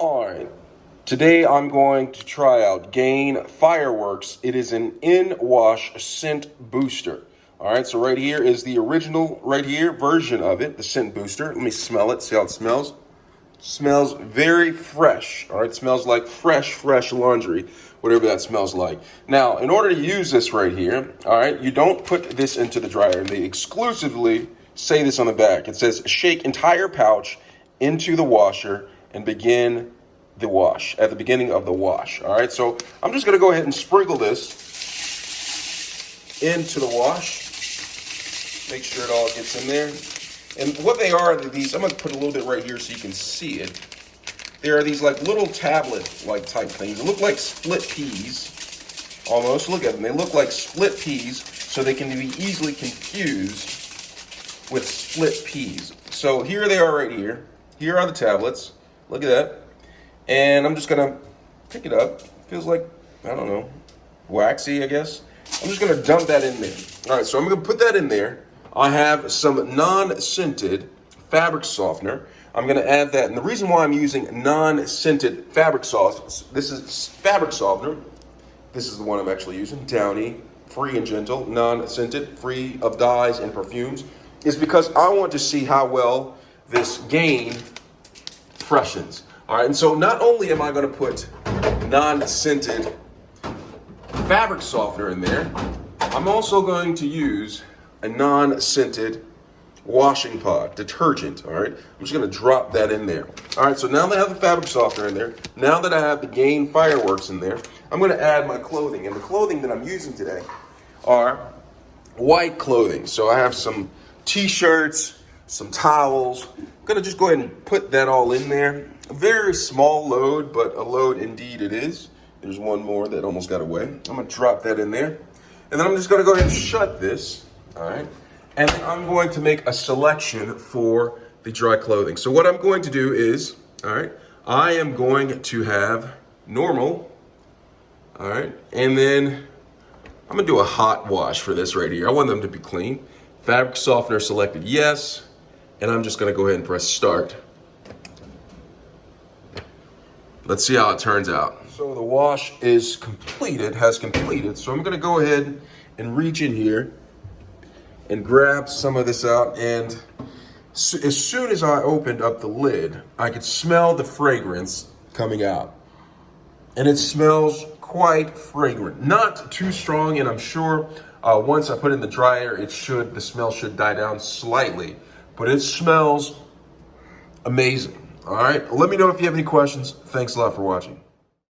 All right, today I'm going to try out Gain Fireworks. It is an in-wash scent booster. All right, so right here is the original, right here, version of it, the scent booster. Let me smell it, see how it smells. Smells very fresh. All right, smells like fresh laundry, whatever that smells like. Now, in order to use this right here, all right, you don't put this into the dryer. They exclusively say this on the back. It says shake entire pouch into the washer and begin the wash, at the beginning of the wash. All right, so I'm just gonna go ahead and sprinkle this into the wash. Make sure it all gets in there. And what they are, these, I'm gonna put a little bit right here so you can see it. There are these like little tablet-like type things. They look like split peas, almost. Look at them, they look like split peas, so they can be easily confused with split peas. So here they are right here. Here are the tablets. Look at that. And I'm just gonna pick it up. Feels like, I don't know, waxy, I guess. I'm just gonna dump that in there. All right, so I'm gonna put that in there. I have some non-scented fabric softener. I'm gonna add that. And the reason why I'm using non-scented fabric softener, this is fabric softener. This is the one I'm actually using, Downy, free and gentle, non-scented, free of dyes and perfumes, is because I want to see how well this Gain freshens. All right, and so not only am I gonna put non-scented fabric softener in there, I'm also going to use a non-scented washing pod, detergent, all right? I'm just gonna drop that in there. All right, so now that I have the fabric softener in there, now that I have the Gain Fireworks in there, I'm gonna add my clothing. And the clothing that I'm using today are white clothing. So I have some t-shirts, some towels. I'm gonna just go ahead and put that all in there. A very small load, but a load indeed it is. There's one more that almost got away. I'm gonna drop that in there. And then I'm just gonna go ahead and shut this, all right? And then I'm going to make a selection for the dry clothing. So what I'm going to do is, all right, I am going to have normal, all right? And then I'm gonna do a hot wash for this right here. I want them to be clean. Fabric softener selected, yes. And I'm just gonna go ahead and press start. Let's see how it turns out. So the wash is completed, has completed. So I'm gonna go ahead and reach in here and grab some of this out. And as soon as I opened up the lid, I could smell the fragrance coming out. And it smells quite fragrant. Not too strong, and I'm sure once I put it in the dryer, the smell should die down slightly. But it smells amazing. All right, let me know if you have any questions. Thanks a lot for watching.